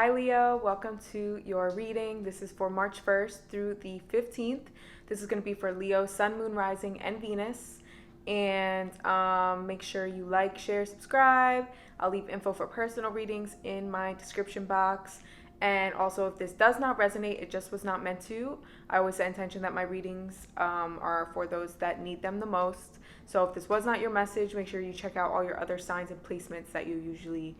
Hi Leo, welcome to your reading. This is for March 1st through the 15th. This is going to be for Leo, Sun, Moon, Rising, and Venus. And make sure you like, share, subscribe. I'll leave info for personal readings in my description box. And also, if this does not resonate, it just was not meant to. I always set intention that my readings are for those that need them the most. So if this was not your message, make sure you check out all your other signs and placements that you usually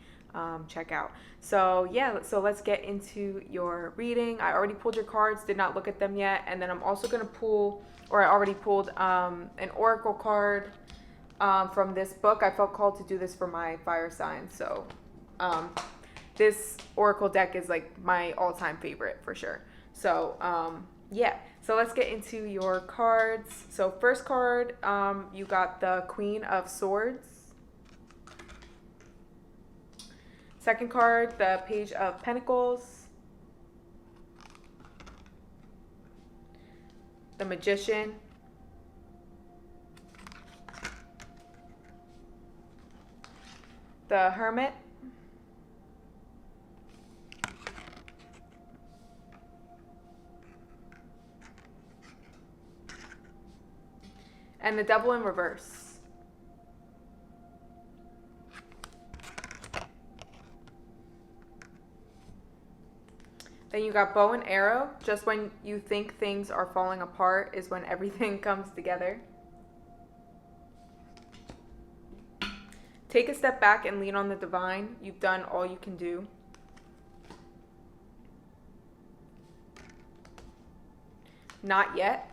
check out. So yeah, so let's get into your reading. I already pulled your cards, did not look at them yet. And then I'm also going to pull, or I already pulled an oracle card from this book. I felt called to do this for my fire sign. So this oracle deck is like my all-time favorite for sure. So yeah, so let's get into your cards. So first card, you got the Queen of Swords. Second card, the Page of Pentacles. The Magician. The Hermit. And the Devil in reverse. Then you got Bow and Arrow. Just when you think things are falling apart is when everything comes together. Take a step back and lean on the divine. You've done all you can do. Not yet.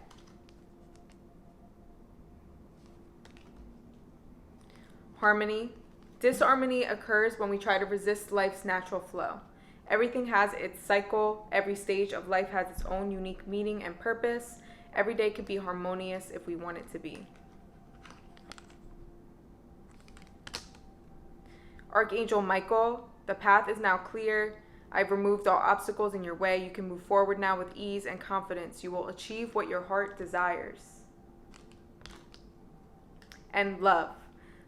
Harmony. Disharmony occurs when we try to resist life's natural flow. Everything has its cycle. Every stage of life has its own unique meaning and purpose. Every day can be harmonious if we want it to be. Archangel Michael, the path is now clear. I've removed all obstacles in your way. You can move forward now with ease and confidence. You will achieve what your heart desires. And love.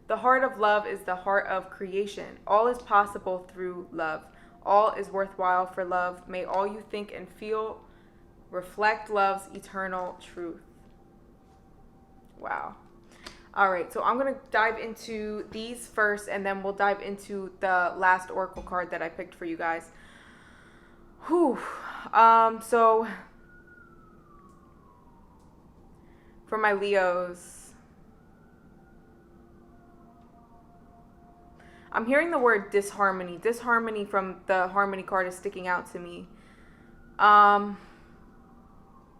The heart of love is the heart of creation. All is possible through love. All is worthwhile for love. May all you think and feel reflect love's eternal truth. Wow. All right, so I'm going to dive into these first, and then we'll dive into the last oracle card that I picked for you guys. Whew. So for my Leos, I'm hearing the word disharmony. Disharmony from the harmony card is sticking out to me. And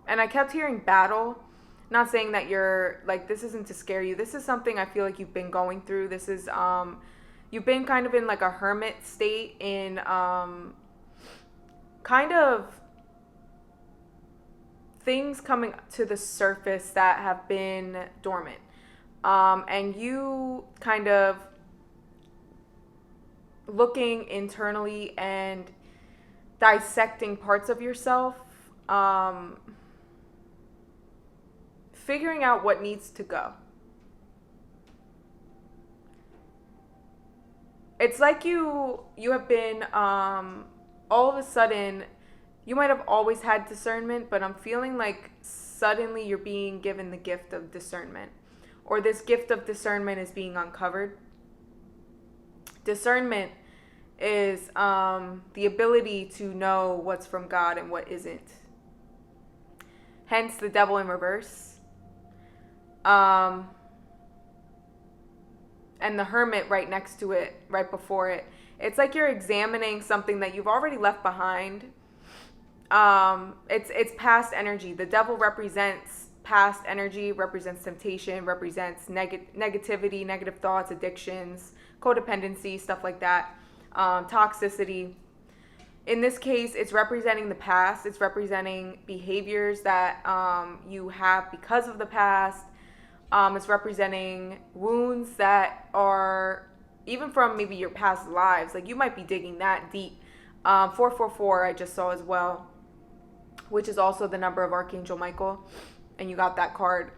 I kept hearing battle. Not saying that you're, like, this isn't to scare you. This is something I feel like you've been going through. This is, you've been kind of in like a hermit state in, kind of things coming to the surface that have been dormant. And you kind of looking internally and dissecting parts of yourself, figuring out what needs to go. It's like you have been, all of a sudden, you might have always had discernment, but I'm feeling like suddenly you're being given the gift of discernment, or this gift of discernment is being uncovered. Discernment is the ability to know what's from God and what isn't. Hence the Devil in reverse. And the Hermit right next to it, right before it. It's like you're examining something that you've already left behind. It's past energy. The Devil represents past energy, represents temptation, represents negativity, negative thoughts, addictions, codependency, stuff like that, toxicity. In this case, it's representing the past. It's representing behaviors that you have because of the past. It's representing wounds that are even from maybe your past lives. Like you might be digging that deep. 444 I just saw as well, which is also the number of Archangel Michael. And you got that card.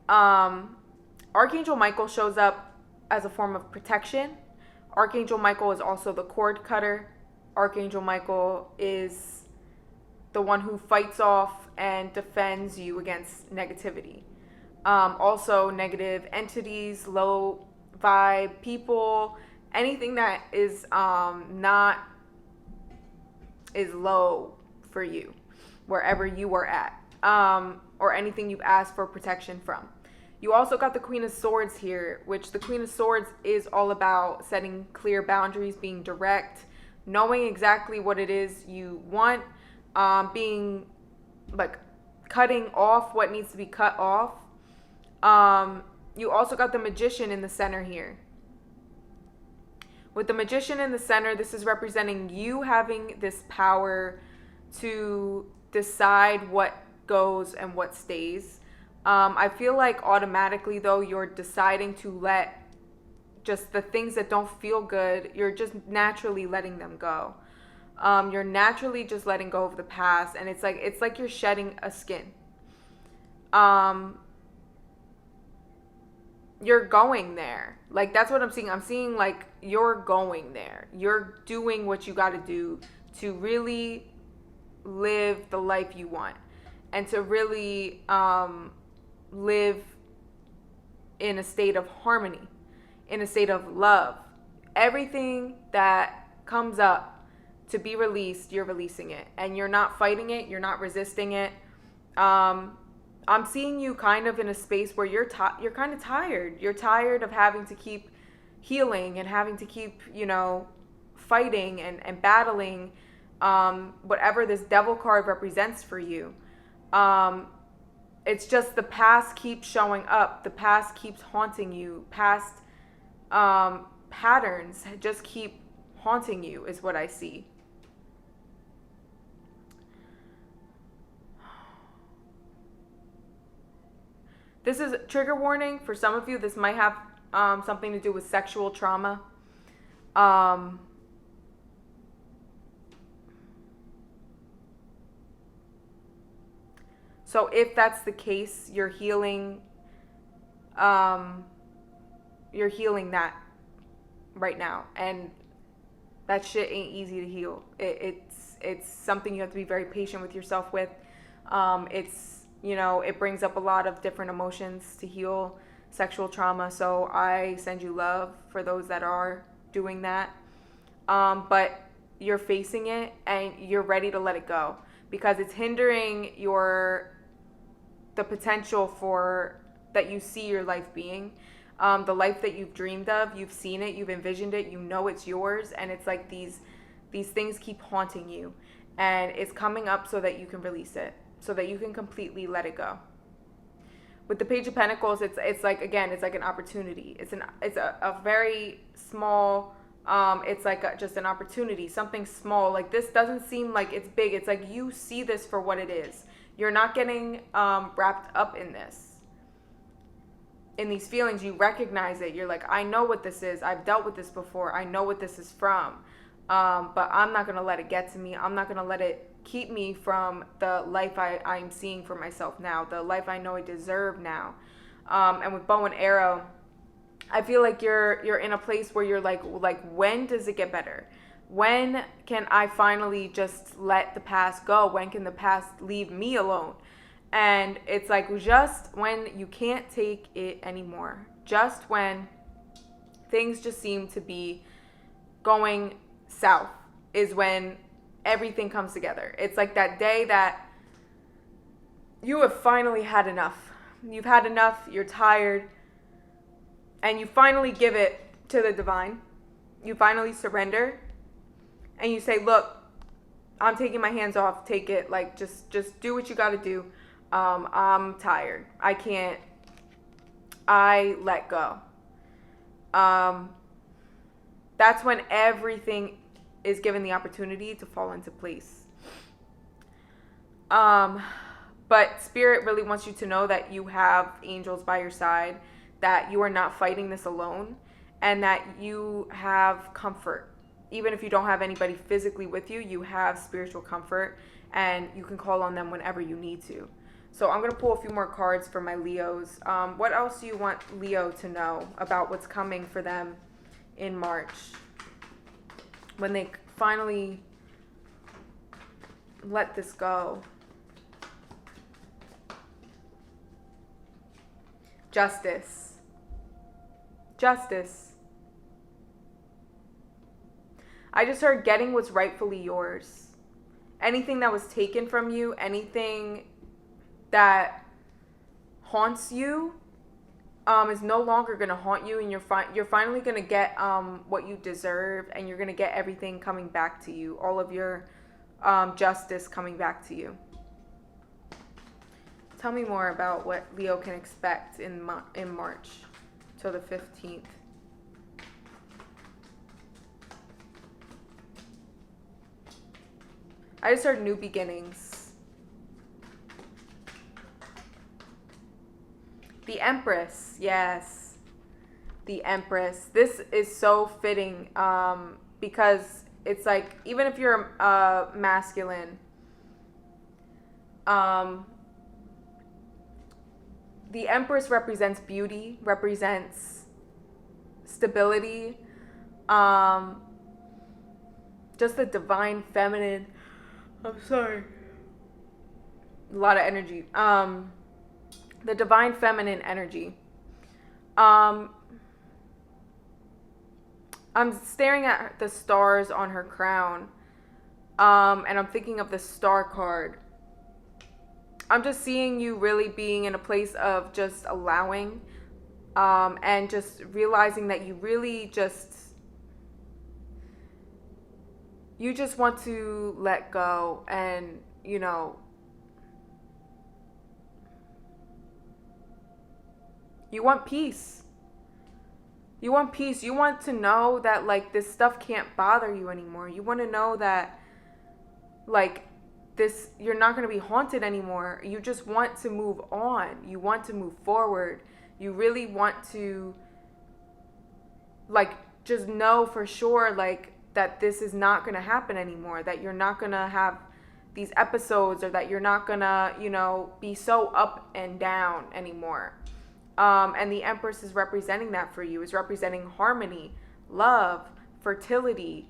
Archangel Michael shows up as a form of protection. Archangel Michael is also the cord cutter. Archangel Michael is the one who fights off and defends you against negativity. Also, negative entities, low vibe people, anything that is not is low for you, wherever you are at, or anything you've asked for protection from. You also got the Queen of Swords here, which the Queen of Swords is all about setting clear boundaries, being direct, knowing exactly what it is you want, being like cutting off what needs to be cut off. You also got the Magician in the center here. With the Magician in the center, this is representing you having this power to decide what goes and what stays. I feel like automatically, though, you're deciding to let just the things that don't feel good, you're just naturally letting them go. You're naturally just letting go of the past, and it's like you're shedding a skin. You're going there. Like, that's what I'm seeing. I'm seeing like you're going there. You're doing what you got to do to really live the life you want, and to really live in a state of harmony, in a state of love. Everything that comes up to be released, you're releasing it, and you're not fighting it, you're not resisting it. I'm seeing you kind of in a space where you're kind of tired. You're tired of having to keep healing and having to keep, fighting and battling whatever this devil card represents for you. It's just the past keeps showing up. The past keeps haunting you. Past patterns just keep haunting you is what I see. This is a trigger warning for some of you. This might have something to do with sexual trauma. So if that's the case, you're healing that right now, and that shit ain't easy to heal. It's something you have to be very patient with yourself with. It brings up a lot of different emotions to heal sexual trauma. So I send you love for those that are doing that. But you're facing it and you're ready to let it go, because it's hindering the potential for that you see your life being, the life that you've dreamed of. You've seen it, you've envisioned it, it's yours, and it's like these things keep haunting you, and it's coming up so that you can release it, so that you can completely let it go. With the Page of Pentacles, it's like, again, it's like an opportunity. It's a very small, it's like just an opportunity, something small. Like, this doesn't seem like it's big. It's like you see this for what it is. You're not getting wrapped up in these feelings. You recognize it. You're like, I know what this is. I've dealt with this before. I know what this is from. But I'm not going to let it get to me. I'm not going to let it keep me from the life I'm seeing for myself now, the life I know I deserve now. And with bow and arrow, I feel like you're in a place where you're like, when does it get better? When can I finally just let the past go? When can the past leave me alone? And it's like, just when you can't take it anymore, just when things just seem to be going south, is when everything comes together. It's like that day that you have finally had enough. You've had enough, you're tired, and you finally give it to the divine. You finally surrender, and you say, look, I'm taking my hands off. Take it. Like, just do what you got to do. I'm tired. I can't. I let go. That's when everything is given the opportunity to fall into place. But Spirit really wants you to know that you have angels by your side, that you are not fighting this alone, and that you have comfort. Even if you don't have anybody physically with you, you have spiritual comfort, and you can call on them whenever you need to. So I'm going to pull a few more cards for my Leos. What else do you want Leo to know about what's coming for them in March, when they finally let this go. Justice. Justice. I just heard getting what's rightfully yours. Anything that was taken from you, anything that haunts you, is no longer going to haunt you, and you're finally going to get what you deserve, and you're going to get everything coming back to you, all of your justice coming back to you. Tell me more about what Leo can expect in March till the 15th. I just heard new beginnings. The Empress, yes. The Empress. This is so fitting because it's like, even if you're masculine, the Empress represents beauty, represents stability, just the divine feminine. I'm sorry. A lot of energy. The divine feminine energy. I'm staring at the stars on her crown, and I'm thinking of the Star card. I'm just seeing you really being in a place of just allowing, and just realizing that you really just want to let go, and, you know, you want peace. You want peace. You want to know that, like, this stuff can't bother you anymore. You want to know that, like, you're not going to be haunted anymore. You just want to move on. You want to move forward. You really want to, like, just know for sure, like, that this is not going to happen anymore, that you're not going to have these episodes, or that you're not going to, you know, be so up and down anymore. And the Empress is representing that for you, is representing harmony, love, fertility,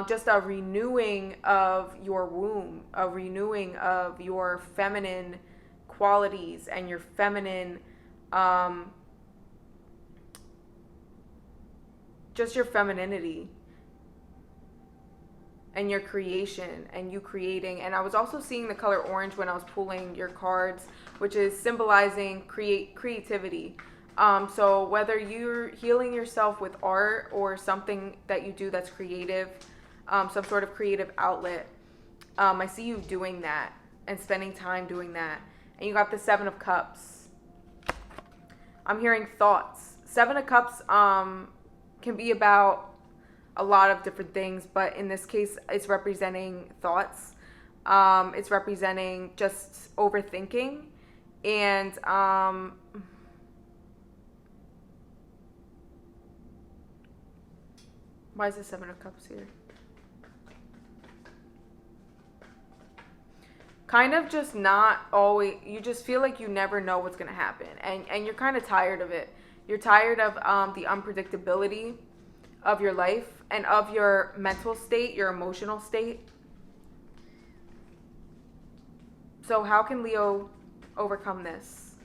just a renewing of your womb, a renewing of your feminine qualities and your feminine, just your femininity and your creation and you creating. And I was also seeing the color orange when I was pulling your cards, which is symbolizing creativity. So whether you're healing yourself with art or something that you do that's creative, some sort of creative outlet, I see you doing that and spending time doing that. And you got the 7 of Cups. I'm hearing thoughts. 7 of Cups can be about a lot of different things, but in this case, it's representing thoughts. It's representing just overthinking, and why is the 7 of Cups here? Kind of just not always, you just feel like you never know what's going to happen, and you're kind of tired of it. You're tired of the unpredictability of your life and of your mental state, your emotional state. So how can Leo overcome this?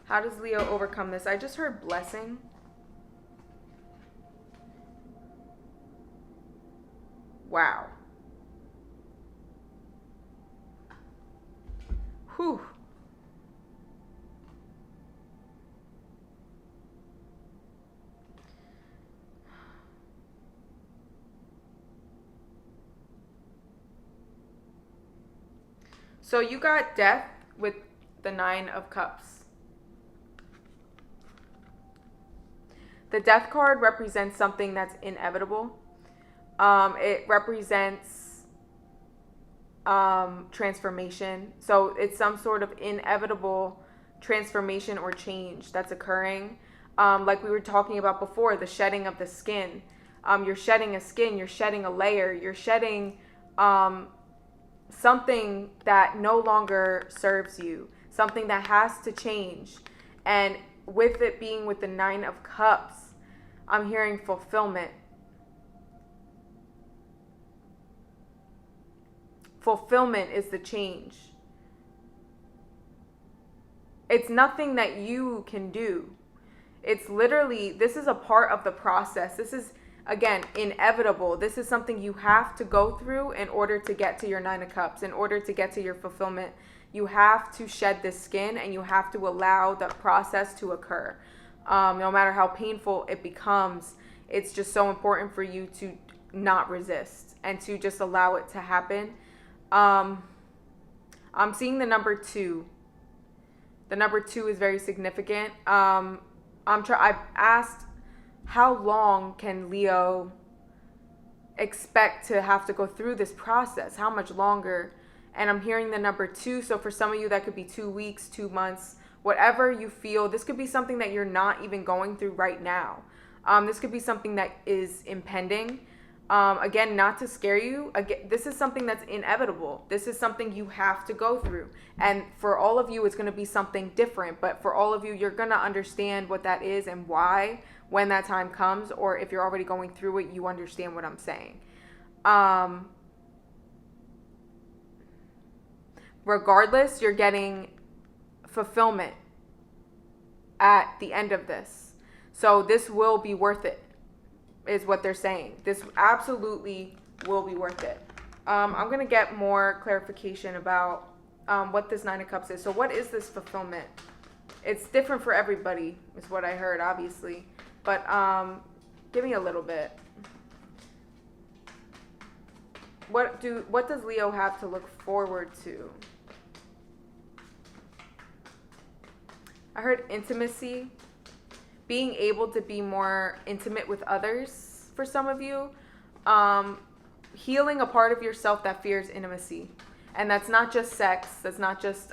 How does Leo overcome this? I just heard blessing. Wow. Whew. So you got death with the 9 of Cups. The death card represents something that's inevitable. It represents transformation. So it's some sort of inevitable transformation or change that's occurring. Like we were talking about before, the shedding of the skin. You're shedding a skin, you're shedding a layer, you're shedding something that no longer serves you, something that has to change. And with it being with the 9 of Cups, I'm hearing fulfillment. Fulfillment is the change. It's nothing that you can do. It's literally, this is a part of the process. This is, again, inevitable. This is something you have to go through in order to get to your Nine of Cups, in order to get to your fulfillment. You have to shed this skin, and you have to allow the process to occur. No matter how painful it becomes, it's just so important for you to not resist and to just allow it to happen. I'm seeing the number 2. The number 2 is very significant. I've asked, how long can Leo expect to have to go through this process? How much longer? And I'm hearing the number 2. So for some of you, that could be 2 weeks, 2 months, whatever you feel. This could be something that you're not even going through right now. This could be something that is impending. Again, not to scare you. Again, this is something that's inevitable. This is something you have to go through. And for all of you, it's going to be something different. But for all of you, you're going to understand what that is and why when that time comes. Or if you're already going through it, you understand what I'm saying. Regardless, you're getting fulfillment at the end of this. So this will be worth it, is what they're saying. This absolutely will be worth it. I'm going to get more clarification about what this Nine of Cups is. So what is this fulfillment? It's different for everybody, is what I heard, obviously. But give me a little bit. What does Leo have to look forward to? I heard intimacy. Being able to be more intimate with others for some of you. Healing a part of yourself that fears intimacy. And that's not just sex. That's not just,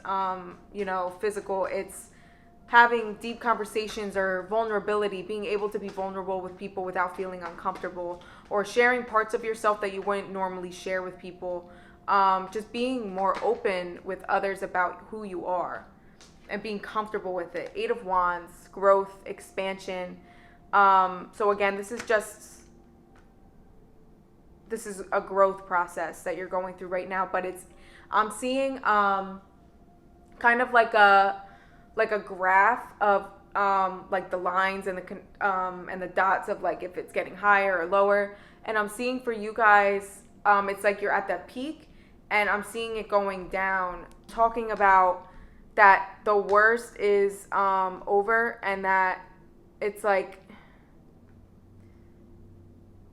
physical. It's having deep conversations or vulnerability. Being able to be vulnerable with people without feeling uncomfortable. Or sharing parts of yourself that you wouldn't normally share with people. Just being more open with others about who you are. And being comfortable with it. 8 of Wands, growth, expansion. So again, this is a growth process that you're going through right now. But I'm seeing kind of like a graph of like the lines and the dots of like if it's getting higher or lower. And I'm seeing for you guys, it's like you're at that peak, and I'm seeing it going down. Talking about that the worst is over, and that it's like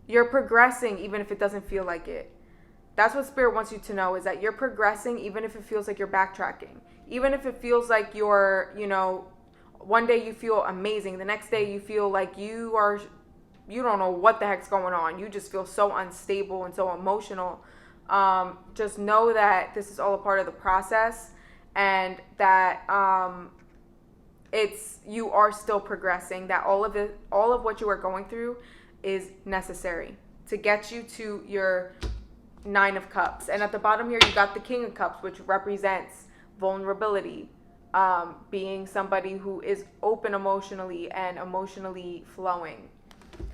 you're progressing even if it doesn't feel like it. That's what Spirit wants you to know, is that you're progressing even if it feels like you're backtracking. Even if it feels like you're, one day you feel amazing, the next day you feel like you don't know what the heck's going on. You just feel so unstable and so emotional. Just know that this is all a part of the process. And that you are still progressing, that all of what you are going through is necessary to get you to your Nine of Cups. And at the bottom here, you got the King of Cups, which represents vulnerability, being somebody who is open emotionally and emotionally flowing.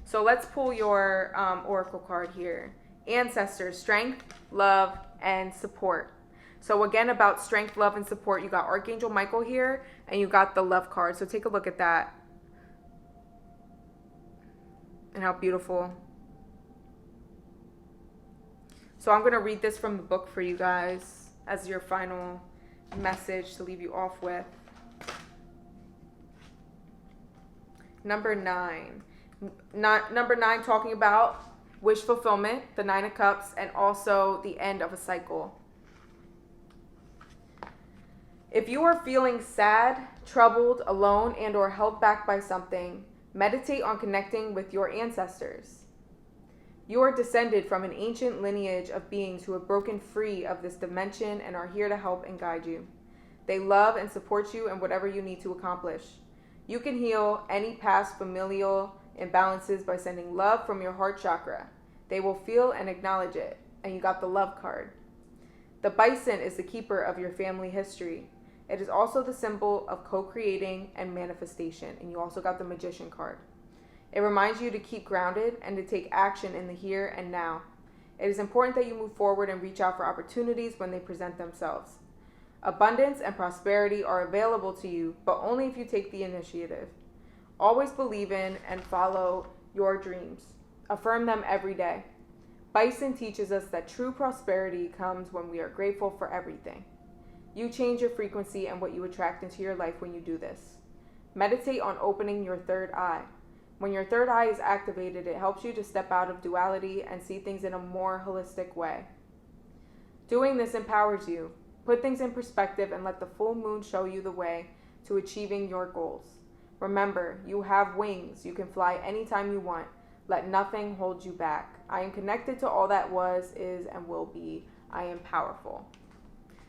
So let's pull your oracle card here. Ancestors, strength, love, and support. So again, about strength, love, and support, you got Archangel Michael here, and you got the love card. So take a look at that. And how beautiful. So I'm going to read this from the book for you guys as your final message to leave you off with. Number 9. Number 9 talking about wish fulfillment, the Nine of Cups, and also the end of a cycle. If you are feeling sad, troubled, alone, and or held back by something, meditate on connecting with your ancestors. You are descended from an ancient lineage of beings who have broken free of this dimension and are here to help and guide you. They love and support you in whatever you need to accomplish. You can heal any past familial imbalances by sending love from your heart chakra. They will feel and acknowledge it. And you got the love card. The bison is the keeper of your family history. It is also the symbol of co-creating and manifestation. And you also got the Magician card. It reminds you to keep grounded and to take action in the here and now. It is important that you move forward and reach out for opportunities when they present themselves. Abundance and prosperity are available to you, but only if you take the initiative. Always believe in and follow your dreams. Affirm them every day. Bison teaches us that true prosperity comes when we are grateful for everything. You change your frequency and what you attract into your life when you do this. Meditate on opening your third eye. When your third eye is activated, it helps you to step out of duality and see things in a more holistic way. Doing this empowers you. Put things in perspective and let the full moon show you the way to achieving your goals. Remember, you have wings. You can fly anytime you want. Let nothing hold you back. I am connected to all that was, is, and will be. I am powerful.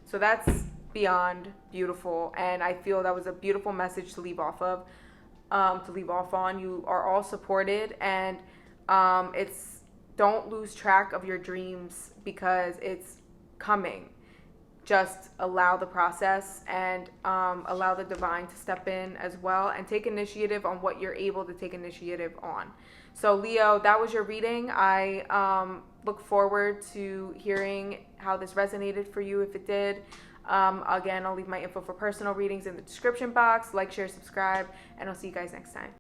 So that's beyond beautiful, and I feel that was a beautiful message to leave off of, to leave off on. You are all supported, and don't lose track of your dreams because it's coming. Just allow the process and allow the divine to step in as well and take initiative on what you're able to take initiative on. So Leo, that was your reading. I look forward to hearing how this resonated for you if it did. Again, I'll leave my info for personal readings in the description box. Like, share, subscribe, and I'll see you guys next time.